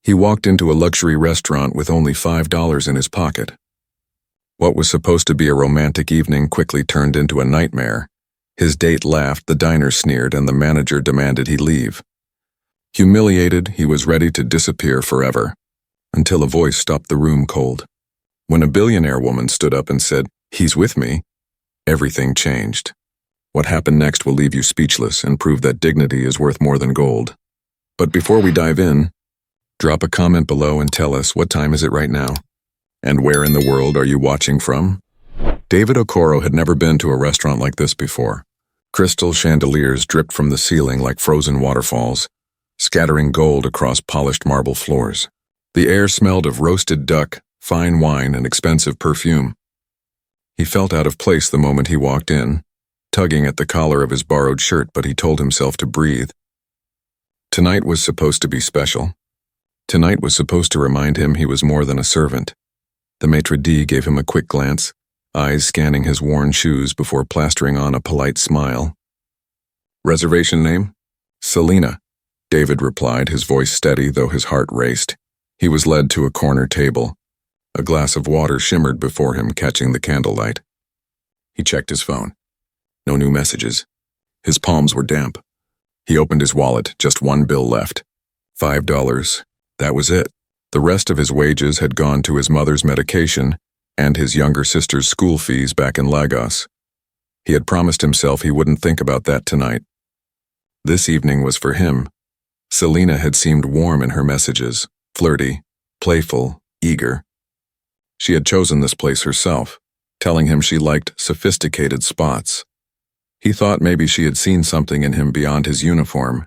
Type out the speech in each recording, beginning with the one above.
He walked into a luxury restaurant with only $5 in his pocket. What was supposed to be a romantic evening quickly turned into a nightmare. His date laughed, the diner sneered, and the manager demanded he leave. Humiliated, he was ready to disappear forever, until a voice stopped the room cold. When a billionaire woman stood up and said, "He's with me," everything changed. What happened next will leave you speechless and prove that dignity is worth more than gold. But before we dive in, drop a comment below and tell us what time is it right now, and where in the world are you watching from? David Okoro had never been to a restaurant like this before. Crystal chandeliers dripped from the ceiling like frozen waterfalls, scattering gold across polished marble floors. The air smelled of roasted duck, fine wine, and expensive perfume. He felt out of place the moment he walked in, tugging at the collar of his borrowed shirt, but he told himself to breathe. Tonight was supposed to be special. Tonight was supposed to remind him he was more than a servant. The maitre d' gave him a quick glance, eyes scanning his worn shoes before plastering on a polite smile. "Reservation name?" "Selena," David replied, his voice steady though his heart raced. He was led to a corner table. A glass of water shimmered before him, catching the candlelight. He checked his phone. No new messages. His palms were damp. He opened his wallet, just one bill left. $5. That was it. The rest of his wages had gone to his mother's medication and his younger sister's school fees back in Lagos. He had promised himself he wouldn't think about that tonight. This evening was for him. Selena had seemed warm in her messages, flirty, playful, eager. She had chosen this place herself, telling him she liked sophisticated spots. He thought maybe she had seen something in him beyond his uniform,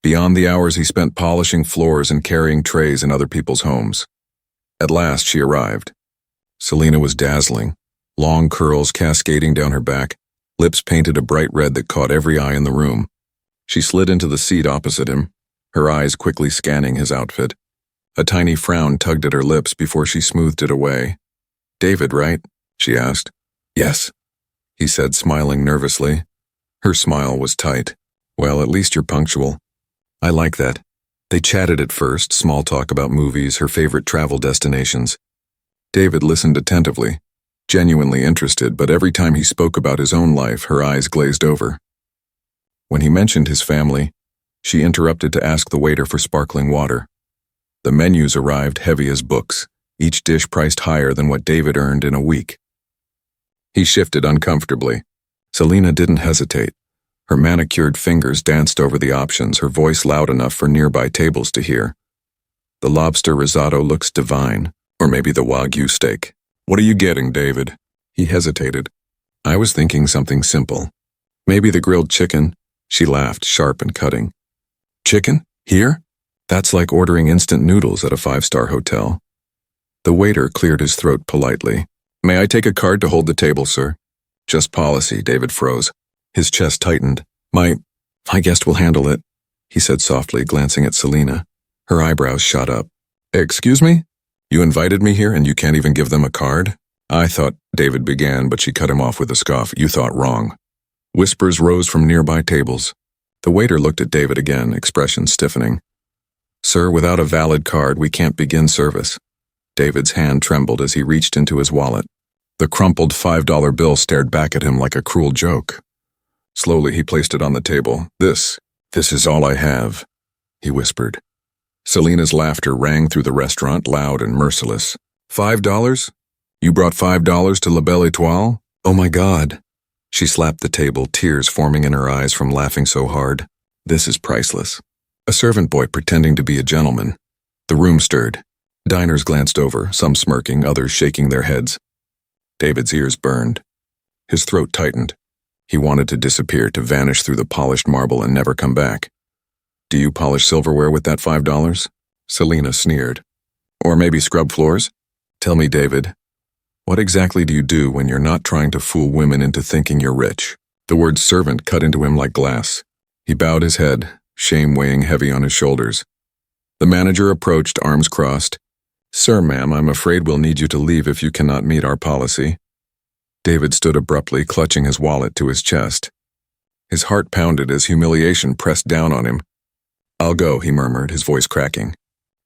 beyond the hours he spent polishing floors and carrying trays in other people's homes. At last she arrived. Selena was dazzling, long curls cascading down her back, lips painted a bright red that caught every eye in the room. She slid into the seat opposite him, her eyes quickly scanning his outfit. A tiny frown tugged at her lips before she smoothed it away. "David, right?" she asked. "Yes," he said, smiling nervously. Her smile was tight. "Well, at least you're punctual." "I like that." They chatted at first, small talk about movies, her favorite travel destinations. David listened attentively, genuinely interested, but every time he spoke about his own life, her eyes glazed over. When he mentioned his family, she interrupted to ask the waiter for sparkling water. The menus arrived heavy as books, each dish priced higher than what David earned in a week. He shifted uncomfortably. Selena didn't hesitate. Her manicured fingers danced over the options, her voice loud enough for nearby tables to hear. "The lobster risotto looks divine, or maybe the Wagyu steak." "What are you getting, David?" He hesitated. "I was thinking something simple. Maybe the grilled chicken." She laughed, sharp and cutting. "Chicken? Here? That's like ordering instant noodles at a five-star hotel." The waiter cleared his throat politely. "May I take a card to hold the table, sir?" "Just policy," David froze. His chest tightened. My guest will handle it," he said softly, glancing at Selena. Her eyebrows shot up. "Excuse me? You invited me here and you can't even give them a card?" "I thought," David began, but she cut him off with a scoff. "You thought wrong." Whispers rose from nearby tables. The waiter looked at David again, expression stiffening. "Sir, without a valid card, we can't begin service." David's hand trembled as he reached into his wallet. The crumpled $5 bill stared back at him like a cruel joke. Slowly he placed it on the table. This is all I have," he whispered. Selena's laughter rang through the restaurant, loud and merciless. $5? You brought $5 to La Belle Étoile? Oh my God. She slapped the table, tears forming in her eyes from laughing so hard. This is priceless. A servant boy pretending to be a gentleman. The room stirred. Diners glanced over, some smirking, others shaking their heads. David's ears burned. His throat tightened. He wanted to disappear, to vanish through the polished marble and never come back. "Do you polish silverware with that $5? Selena sneered. "Or maybe scrub floors? Tell me, David, what exactly do you do when you're not trying to fool women into thinking you're rich?" The word servant cut into him like glass. He bowed his head, shame weighing heavy on his shoulders. The manager approached, arms crossed. "Sir, ma'am, I'm afraid we'll need you to leave if you cannot meet our policy." David stood abruptly, clutching his wallet to his chest. His heart pounded as humiliation pressed down on him. "I'll go," he murmured, his voice cracking.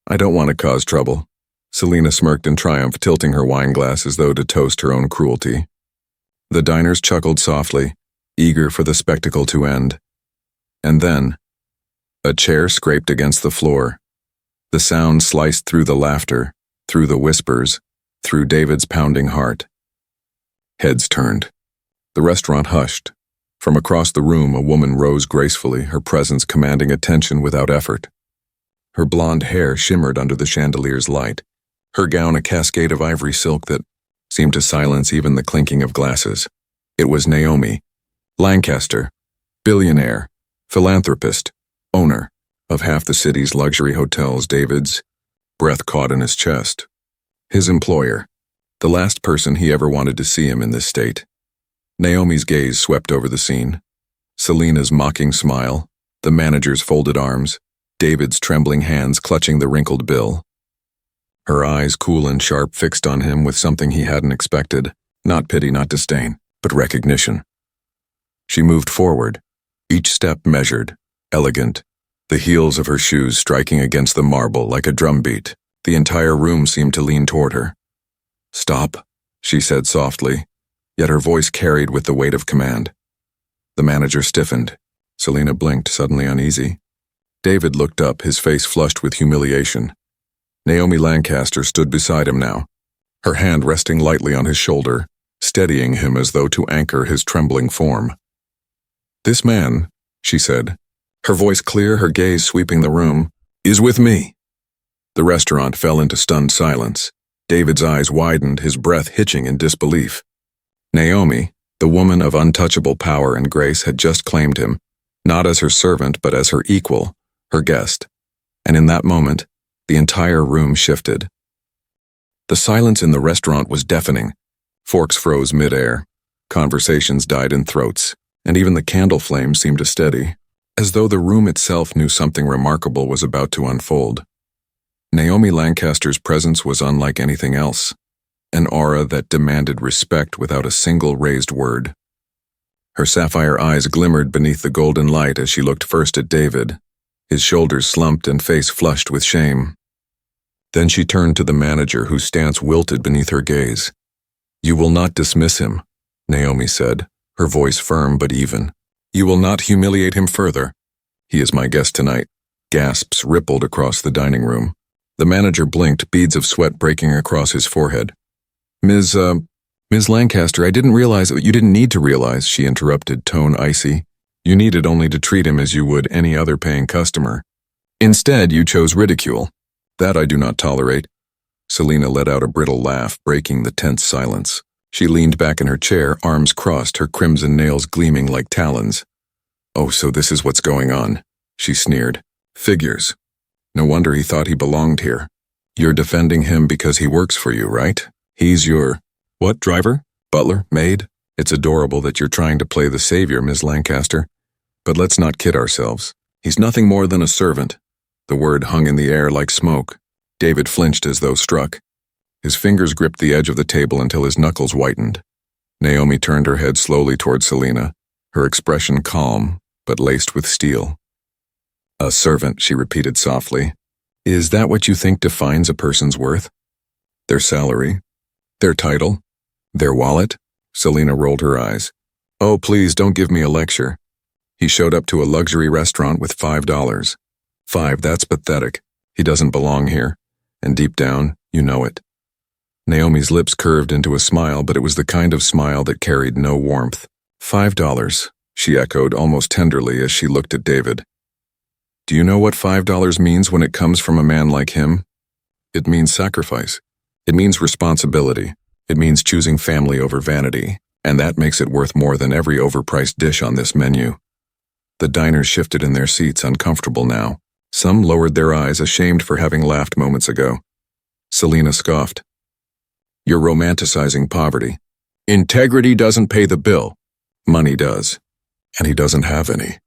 I don't want to cause trouble. Selina smirked in triumph, tilting her wine glass as though to toast her own cruelty. The diners chuckled softly, eager for the spectacle to end. And then, a chair scraped against the floor. The sound sliced through the laughter, through the whispers, through David's pounding heart. Heads turned. The restaurant hushed. From across the room, a woman rose gracefully, her presence commanding attention without effort. Her blonde hair shimmered under the chandelier's light, her gown a cascade of ivory silk that seemed to silence even the clinking of glasses. It was Naomi Lancaster, billionaire, philanthropist, owner of half the city's luxury hotels. David's breath caught in his chest. His employer, the last person he ever wanted to see him in this state. Naomi's gaze swept over the scene. Selina's mocking smile, the manager's folded arms, David's trembling hands clutching the wrinkled bill. Her eyes, cool and sharp, fixed on him with something he hadn't expected. Not pity, not disdain, but recognition. She moved forward, each step measured, elegant, the heels of her shoes striking against the marble like a drumbeat. The entire room seemed to lean toward her. "Stop," she said softly, yet her voice carried with the weight of command. The manager stiffened. Selina blinked, suddenly uneasy. David looked up, his face flushed with humiliation. Naomi Lancaster stood beside him now, her hand resting lightly on his shoulder, steadying him as though to anchor his trembling form. "This man," she said, her voice clear, her gaze sweeping the room, "is with me." The restaurant fell into stunned silence. David's eyes widened, his breath hitching in disbelief. Naomi, the woman of untouchable power and grace, had just claimed him, not as her servant but as her equal, her guest. And in that moment, the entire room shifted. The silence in the restaurant was deafening. Forks froze midair, conversations died in throats, and even the candle flame seemed to steady, as though the room itself knew something remarkable was about to unfold. Naomi Lancaster's presence was unlike anything else, an aura that demanded respect without a single raised word. Her sapphire eyes glimmered beneath the golden light as she looked first at David, his shoulders slumped and face flushed with shame. Then she turned to the manager, whose stance wilted beneath her gaze. "You will not dismiss him," Naomi said, her voice firm but even. "You will not humiliate him further. He is my guest tonight." Gasps rippled across the dining room. The manager blinked, beads of sweat breaking across his forehead. Ms. Lancaster, I didn't realize that you didn't need to realize," she interrupted, tone icy. "You needed only to treat him as you would any other paying customer. Instead, you chose ridicule. That I do not tolerate." Selina let out a brittle laugh, breaking the tense silence. She leaned back in her chair, arms crossed, her crimson nails gleaming like talons. "Oh, so this is what's going on," she sneered. "Figures. No wonder he thought he belonged here. You're defending him because he works for you, right? He's your, what, driver? Butler? Maid? It's adorable that you're trying to play the savior, Ms. Lancaster. But let's not kid ourselves. He's nothing more than a servant." The word hung in the air like smoke. David flinched as though struck. His fingers gripped the edge of the table until his knuckles whitened. Naomi turned her head slowly toward Selina, her expression calm, but laced with steel. "A servant," she repeated softly. "Is that what you think defines a person's worth? Their salary? Their title? Their wallet?" Selina rolled her eyes. "Oh, please don't give me a lecture. He showed up to a luxury restaurant with $5. 5, that's pathetic. He doesn't belong here. And deep down, you know it." Naomi's lips curved into a smile, but it was the kind of smile that carried no warmth. $5, she echoed almost tenderly as she looked at David. "Do you know what $5 means when it comes from a man like him? It means sacrifice. It means responsibility. It means choosing family over vanity, and that makes it worth more than every overpriced dish on this menu." The diners shifted in their seats, uncomfortable now. Some lowered their eyes, ashamed for having laughed moments ago. Selina scoffed. "You're romanticizing poverty. Integrity doesn't pay the bill. Money does. And he doesn't have any."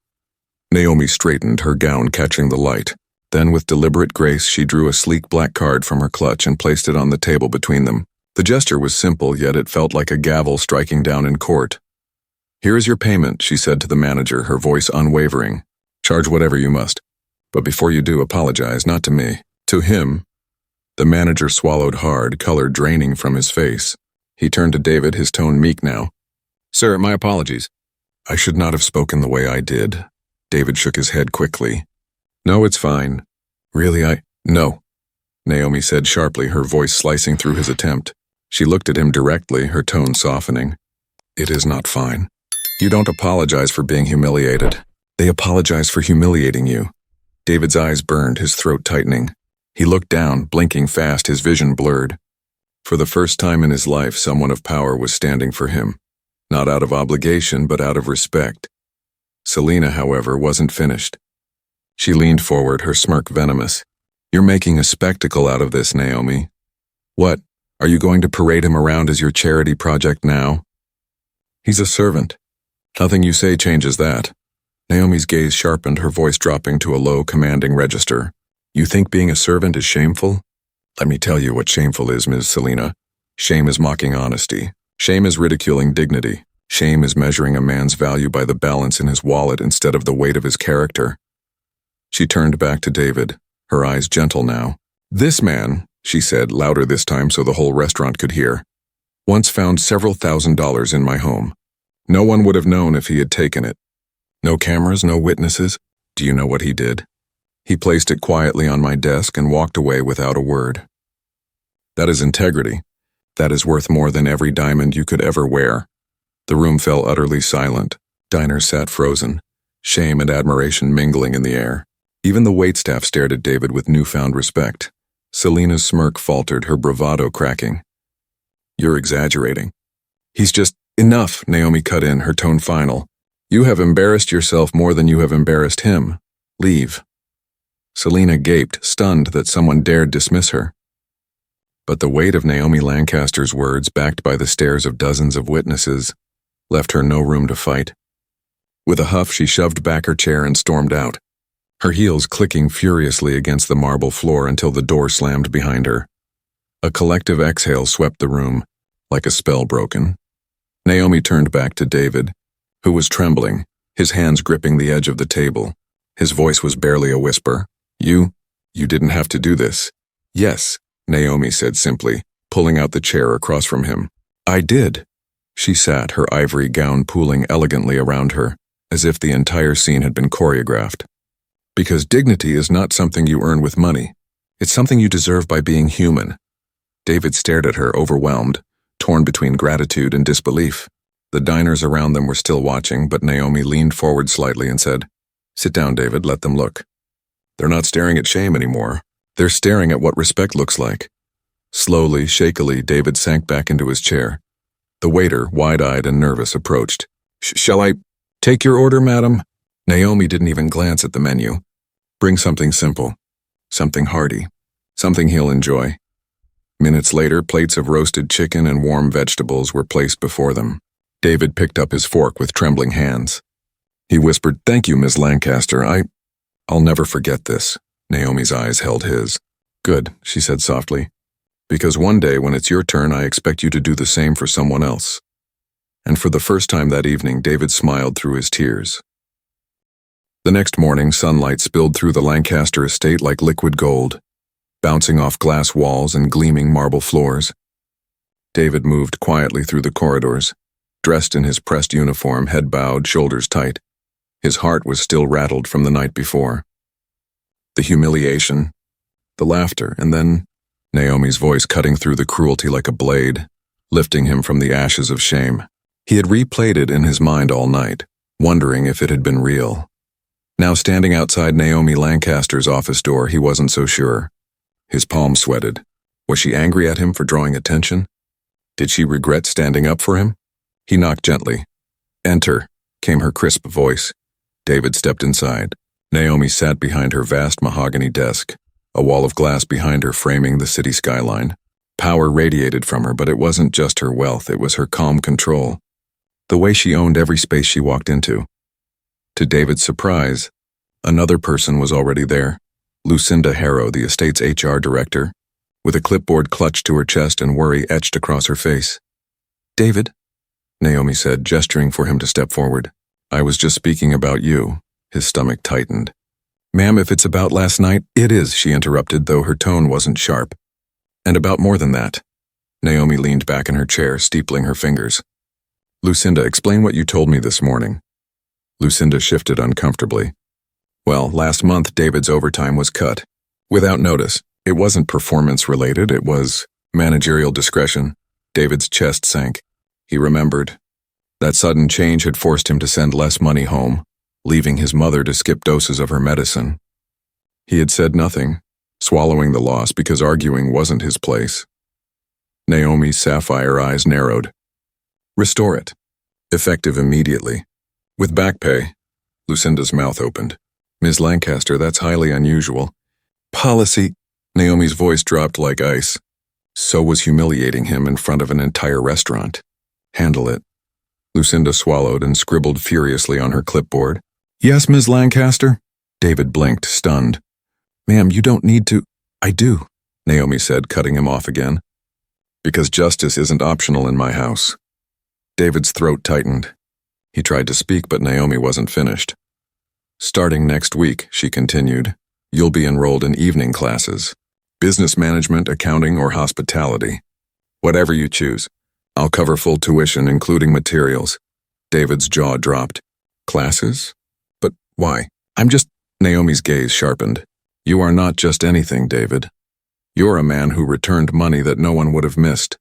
Naomi straightened, her gown catching the light. Then, with deliberate grace, she drew a sleek black card from her clutch and placed it on the table between them. The gesture was simple, yet it felt like a gavel striking down in court. "Here is your payment," she said to the manager, her voice unwavering. "Charge whatever you must. But before you do, apologize, not to me, To him, the manager swallowed hard, color draining from his face. He turned to David, his tone meek now. Sir, my apologies. I should not have spoken the way I did. David shook his head quickly. No, it's fine. Really, No, Naomi said sharply, her voice slicing through his attempt. She looked at him directly, her tone softening. It is not fine. You don't apologize for being humiliated. They apologize for humiliating you. David's eyes burned, his throat tightening. He looked down, blinking fast, his vision blurred. For the first time in his life, someone of power was standing for him. Not out of obligation, but out of respect. Selena, however, wasn't finished. She leaned forward, her smirk venomous. You're making a spectacle out of this, Naomi. What? Are you going to parade him around as your charity project now? He's a servant. Nothing you say changes that. Naomi's gaze sharpened, her voice dropping to a low, commanding register. You think being a servant is shameful? Let me tell you what shameful is, Ms. Selena. Shame is mocking honesty. Shame is ridiculing dignity. Shame is measuring a man's value by the balance in his wallet instead of the weight of his character. She turned back to David, her eyes gentle now. This man, she said, louder this time so the whole restaurant could hear, once found several $1,000s in my home. No one would have known if he had taken it. No cameras, no witnesses. Do you know what he did? He placed it quietly on my desk and walked away without a word. That is integrity. That is worth more than every diamond you could ever wear. The room fell utterly silent. Diners sat frozen, shame and admiration mingling in the air. Even the waitstaff stared at David with newfound respect. Selena's smirk faltered, her bravado cracking. You're exaggerating. He's just enough, Naomi cut in, her tone final. You have embarrassed yourself more than you have embarrassed him. Leave. Selena gaped, stunned that someone dared dismiss her. But the weight of Naomi Lancaster's words, backed by the stares of dozens of witnesses, left her no room to fight. With a huff, she shoved back her chair and stormed out, her heels clicking furiously against the marble floor until the door slammed behind her. A collective exhale swept the room, like a spell broken. Naomi turned back to David, who was trembling, his hands gripping the edge of the table. His voice was barely a whisper. You didn't have to do this. Yes, Naomi said simply, pulling out the chair across from him. I did. She sat, her ivory gown pooling elegantly around her, as if the entire scene had been choreographed. Because dignity is not something you earn with money. It's something you deserve by being human. David stared at her, overwhelmed, torn between gratitude and disbelief. The diners around them were still watching, but Naomi leaned forward slightly and said, Sit down, David, let them look. They're not staring at shame anymore. They're staring at what respect looks like. Slowly, shakily, David sank back into his chair. The waiter, wide-eyed and nervous, approached. Shall I take your order, madam? Naomi didn't even glance at the menu. Bring something simple, something hearty, something he'll enjoy. Minutes later, plates of roasted chicken and warm vegetables were placed before them. David picked up his fork with trembling hands. He whispered, Thank you, Miss Lancaster. I'll never forget this. Naomi's eyes held his. Good, she said softly. Because one day when it's your turn, I expect you to do the same for someone else. And for the first time that evening, David smiled through his tears. The next morning, sunlight spilled through the Lancaster estate like liquid gold, bouncing off glass walls and gleaming marble floors. David moved quietly through the corridors, dressed in his pressed uniform, head bowed, shoulders tight. His heart was still rattled from the night before. The humiliation, the laughter, and then Naomi's voice cutting through the cruelty like a blade, lifting him from the ashes of shame. He had replayed it in his mind all night, wondering if it had been real. Now standing outside Naomi Lancaster's office door, he wasn't so sure. His palms sweated. Was she angry at him for drawing attention? Did she regret standing up for him? He knocked gently. Enter, came her crisp voice. David stepped inside. Naomi sat behind her vast mahogany desk, a wall of glass behind her framing the city skyline. Power radiated from her, but it wasn't just her wealth, it was her calm control. The way she owned every space she walked into. To David's surprise, another person was already there. Lucinda Harrow, the estate's HR director, with a clipboard clutched to her chest and worry etched across her face. David, Naomi said, gesturing for him to step forward. I was just speaking about you. His stomach tightened. Ma'am, if it's about last night, it is, she interrupted, though her tone wasn't sharp. And about more than that. Naomi leaned back in her chair, steepling her fingers. Lucinda, explain what you told me this morning. Lucinda shifted uncomfortably. Well, last month David's overtime was cut. Without notice. It wasn't performance-related, it was managerial discretion. David's chest sank. He remembered. That sudden change had forced him to send less money home, leaving his mother to skip doses of her medicine. He had said nothing, swallowing the loss because arguing wasn't his place. Naomi's sapphire eyes narrowed. Restore it. Effective immediately. With back pay. Lucinda's mouth opened. Ms. Lancaster, that's highly unusual. Policy. Naomi's voice dropped like ice. So was humiliating him in front of an entire restaurant. Handle it. Lucinda swallowed and scribbled furiously on her clipboard. Yes, Ms. Lancaster? David blinked, stunned. Ma'am, you don't need to. I do, Naomi said, cutting him off again. Because justice isn't optional in my house. David's throat tightened. He tried to speak, but Naomi wasn't finished. Starting next week, she continued, you'll be enrolled in evening classes. Business management, accounting, or hospitality. Whatever you choose. I'll cover full tuition, including materials. David's jaw dropped. Classes? But why? Naomi's gaze sharpened. You are not just anything, David. You're a man who returned money that no one would have missed.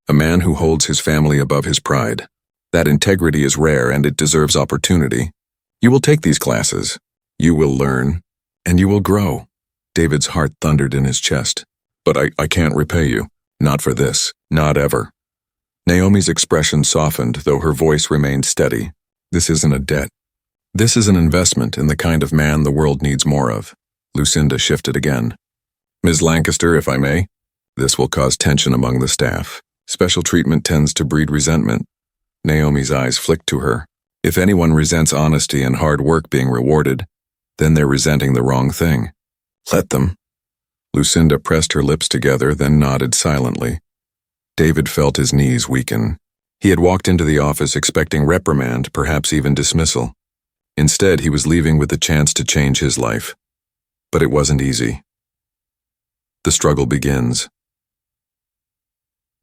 A man who holds his family above his pride. That integrity is rare and it deserves opportunity. You will take these classes. You will learn. And you will grow. David's heart thundered in his chest. But I can't repay you. Not for this. Not ever. Naomi's expression softened, though her voice remained steady. This isn't a debt. This is an investment in the kind of man the world needs more of. Lucinda shifted again. Ms. Lancaster, if I may. This will cause tension among the staff. Special treatment tends to breed resentment. Naomi's eyes flicked to her. If anyone resents honesty and hard work being rewarded, then they're resenting the wrong thing. Let them. Lucinda pressed her lips together, then nodded silently. David felt his knees weaken. He had walked into the office expecting reprimand, perhaps even dismissal. Instead, he was leaving with the chance to change his life. But it wasn't easy. The struggle begins.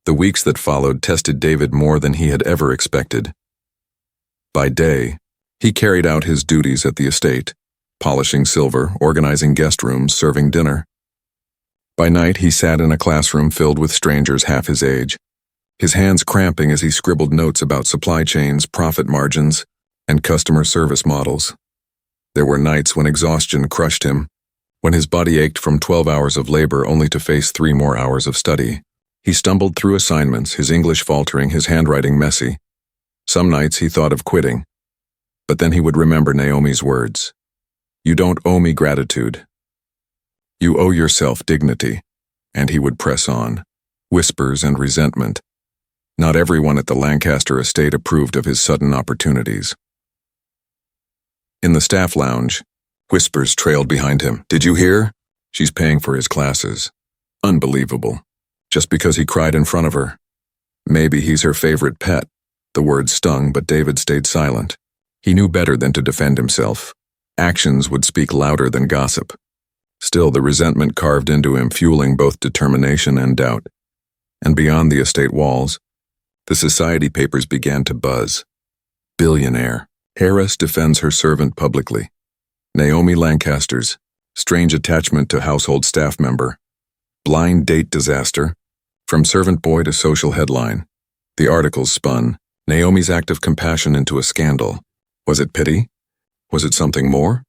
The weeks that followed tested David more than he had ever expected. By day, he carried out his duties at the estate, polishing silver, organizing guest rooms, serving dinner. By night, he sat in a classroom filled with strangers half his age, his hands cramping as he scribbled notes about supply chains, profit margins, and customer service models. There were nights when exhaustion crushed him, when his body ached from 12 hours of labor only to face 3 more hours of study. He stumbled through assignments, his English faltering, his handwriting messy. Some nights he thought of quitting, but then he would remember Naomi's words. You don't owe me gratitude. You owe yourself dignity. And he would press on. Whispers and resentment. Not everyone at the Lancaster estate approved of his sudden opportunities. In the staff lounge, whispers trailed behind him. Did you hear? She's paying for his classes. Unbelievable. Just because he cried in front of her. Maybe he's her favorite pet. The words stung, but David stayed silent. He knew better than to defend himself. Actions would speak louder than gossip. Still, the resentment carved into him, fueling both determination and doubt. And beyond the estate walls, the society papers began to buzz. Billionaire. Heiress defends her servant publicly. Naomi Lancaster's strange attachment to household staff member. Blind date disaster. From servant boy to social headline. The articles spun. Naomi's act of compassion into a scandal. Was it pity? Was it something more?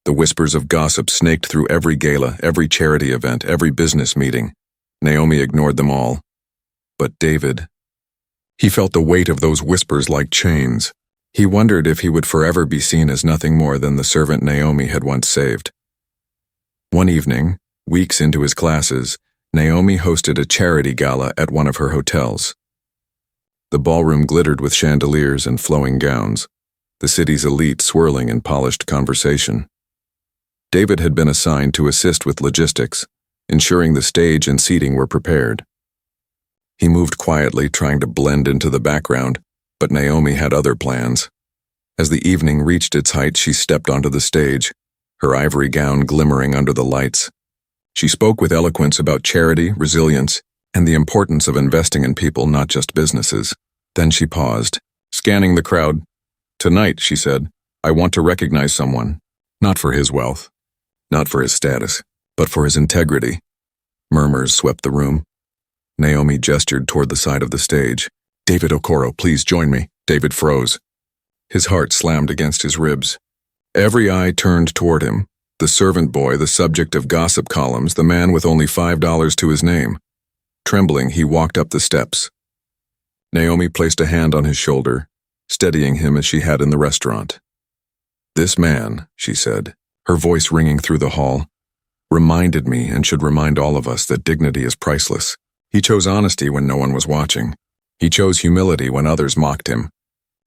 The whispers of gossip snaked through every gala, every charity event, every business meeting. Naomi ignored them all. But David. He felt the weight of those whispers like chains. He wondered if he would forever be seen as nothing more than the servant Naomi had once saved. One evening, weeks into his classes, Naomi hosted a charity gala at one of her hotels. The ballroom glittered with chandeliers and flowing gowns, the city's elite swirling in polished conversation. David had been assigned to assist with logistics, ensuring the stage and seating were prepared. He moved quietly, trying to blend into the background, but Naomi had other plans. As the evening reached its height, she stepped onto the stage, her ivory gown glimmering under the lights. She spoke with eloquence about charity, resilience, and the importance of investing in people, not just businesses. Then she paused, scanning the crowd. "Tonight," she said, "I want to recognize someone, not for his wealth, not for his status, but for his integrity." Murmurs swept the room. Naomi gestured toward the side of the stage. "David Okoro, please join me." David froze. His heart slammed against his ribs. Every eye turned toward him, the servant boy, the subject of gossip columns, the man with only $5 to his name. Trembling, he walked up the steps. Naomi placed a hand on his shoulder, steadying him as she had in the restaurant. "This man," she said, her voice ringing through the hall, "reminded me and should remind all of us that dignity is priceless. He chose honesty when no one was watching. He chose humility when others mocked him.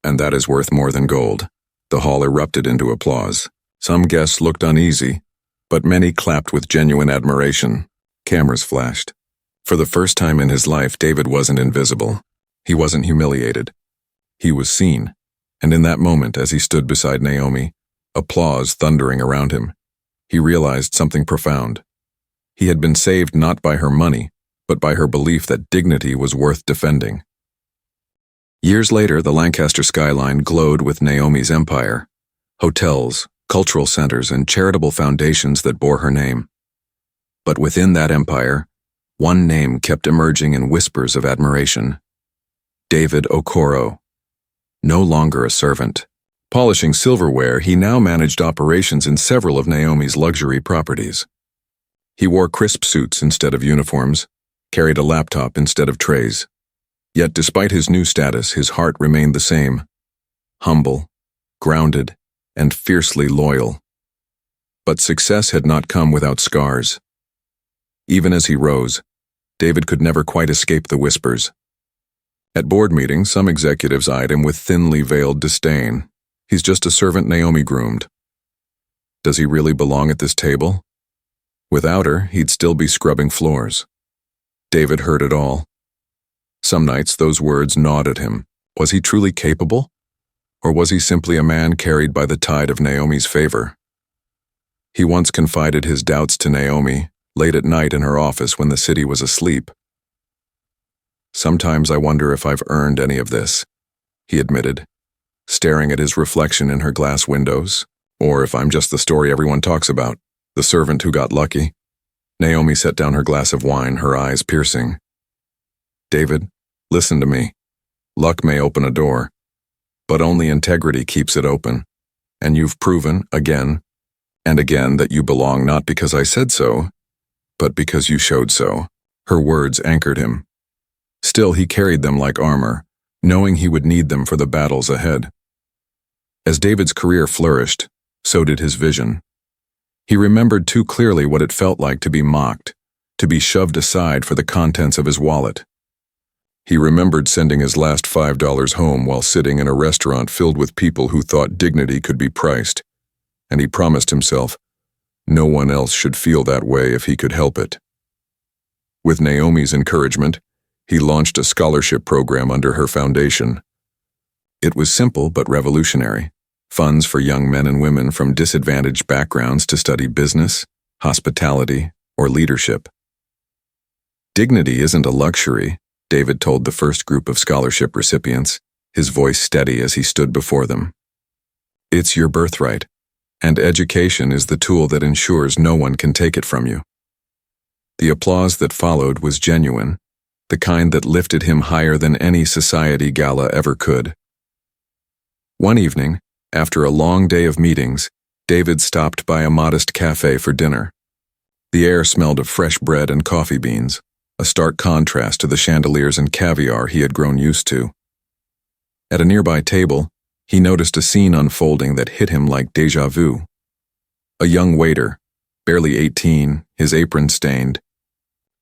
And that is worth more than gold." The hall erupted into applause. Some guests looked uneasy, but many clapped with genuine admiration. Cameras flashed. For the first time in his life, David wasn't invisible. He wasn't humiliated. He was seen, and in that moment, as he stood beside Naomi, applause thundering around him, he realized something profound. He had been saved not by her money, but by her belief that dignity was worth defending. Years later, the Lancaster skyline glowed with Naomi's empire. Hotels, cultural centers, and charitable foundations that bore her name. But within that empire, one name kept emerging in whispers of admiration. David Okoro. No longer a servant. Polishing silverware, he now managed operations in several of Naomi's luxury properties. He wore crisp suits instead of uniforms, carried a laptop instead of trays. Yet despite his new status, his heart remained the same. Humble, grounded, and fiercely loyal. But success had not come without scars. Even as he rose, David could never quite escape the whispers. At board meetings, some executives eyed him with thinly veiled disdain. "He's just a servant Naomi groomed. Does he really belong at this table?" Without her, he'd still be scrubbing floors. David heard it all. Some nights those words gnawed at him. Was he truly capable? Or was he simply a man carried by the tide of Naomi's favor? He once confided his doubts to Naomi, late at night in her office when the city was asleep. "Sometimes I wonder if I've earned any of this," he admitted, staring at his reflection in her glass windows, "or if I'm just the story everyone talks about, the servant who got lucky." Naomi set down her glass of wine, her eyes piercing. "David, listen to me. Luck may open a door, but only integrity keeps it open. And you've proven, again and again, that you belong not because I said so, but because you showed so." Her words anchored him. Still, he carried them like armor, knowing he would need them for the battles ahead. As David's career flourished, so did his vision. He remembered too clearly what it felt like to be mocked, to be shoved aside for the contents of his wallet. He remembered sending his last $5 home while sitting in a restaurant filled with people who thought dignity could be priced, and he promised himself no one else should feel that way if he could help it. With Naomi's encouragement, he launched a scholarship program under her foundation. It was simple but revolutionary. Funds for young men and women from disadvantaged backgrounds to study business, hospitality, or leadership. "Dignity isn't a luxury," David told the first group of scholarship recipients, his voice steady as he stood before them. "It's your birthright, and education is the tool that ensures no one can take it from you." The applause that followed was genuine, the kind that lifted him higher than any society gala ever could. One evening, after a long day of meetings, David stopped by a modest cafe for dinner. The air smelled of fresh bread and coffee beans, a stark contrast to the chandeliers and caviar he had grown used to. At a nearby table, he noticed a scene unfolding that hit him like déjà vu. A young waiter, barely 18, his apron stained,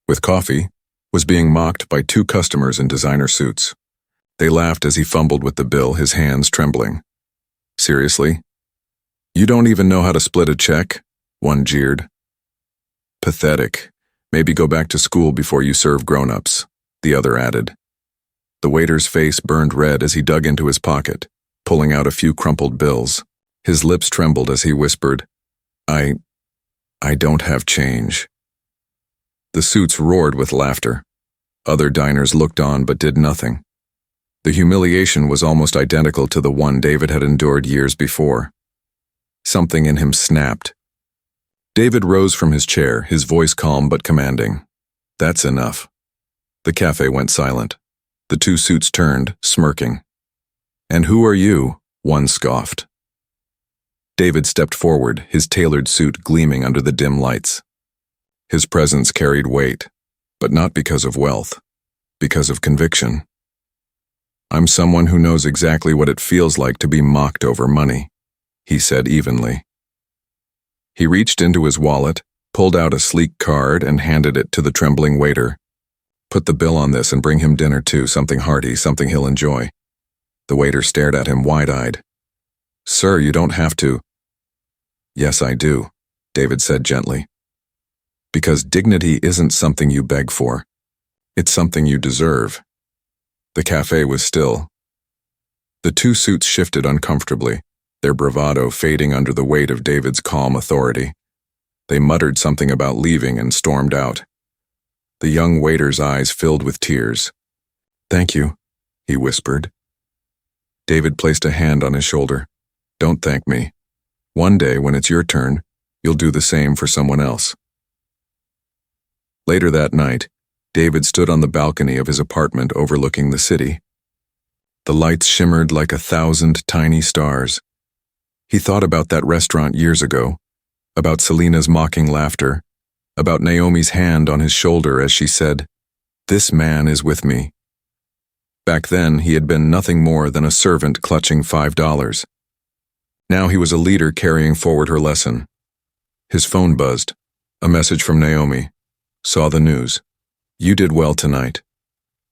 with coffee, was being mocked by two customers in designer suits. They laughed as he fumbled with the bill, his hands trembling. "Seriously? You don't even know how to split a check?" one jeered. "Pathetic. Maybe go back to school before you serve grown-ups," the other added. The waiter's face burned red as he dug into his pocket, pulling out a few crumpled bills. His lips trembled as he whispered, I don't have change. The suits roared with laughter. Other diners looked on but did nothing. The humiliation was almost identical to the one David had endured years before. Something in him snapped. David rose from his chair, his voice calm but commanding. That's enough. The cafe went silent. The two suits turned, smirking. And who are you? One scoffed. David stepped forward, his tailored suit gleaming under the dim lights. His presence carried weight, but not because of wealth, because of conviction. I'm someone who knows exactly what it feels like to be mocked over money, he said evenly. He reached into his wallet, pulled out a sleek card and handed it to the trembling waiter. Put the bill on this and bring him dinner too, something hearty, something he'll enjoy. The waiter stared at him wide-eyed. Sir, you don't have to. Yes, I do, David said gently. Because dignity isn't something you beg for. It's something you deserve. The cafe was still. The two suits shifted uncomfortably, their bravado fading under the weight of David's calm authority. They muttered something about leaving and stormed out. The young waiter's eyes filled with tears. Thank you, he whispered. David placed a hand on his shoulder. Don't thank me. One day, when it's your turn, you'll do the same for someone else. Later that night, David stood on the balcony of his apartment overlooking the city. The lights shimmered like 1,000 tiny stars. He thought about that restaurant years ago, about Selena's mocking laughter, about Naomi's hand on his shoulder as she said, "This man is with me." Back then, he had been nothing more than a servant clutching $5. Now he was a leader carrying forward her lesson. His phone buzzed. A message from Naomi. Saw the news. You did well tonight.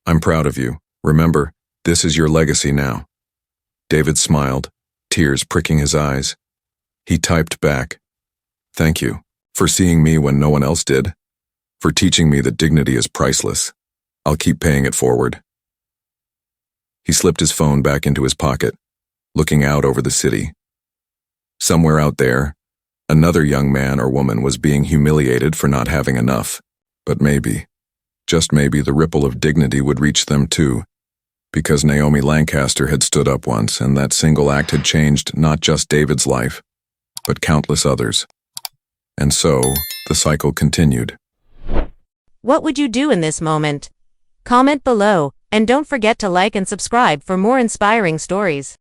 I'm proud of you. Remember, this is your legacy now. David smiled, tears pricking his eyes. He typed back. Thank you, for seeing me when no one else did. For teaching me that dignity is priceless. I'll keep paying it forward. He slipped his phone back into his pocket, looking out over the city. Somewhere out there, another young man or woman was being humiliated for not having enough. But maybe, just maybe, the ripple of dignity would reach them too, because Naomi Lancaster had stood up once, and that single act had changed not just David's life, but countless others. And so, the cycle continued. What would you do in this moment? Comment below, and don't forget to like and subscribe for more inspiring stories.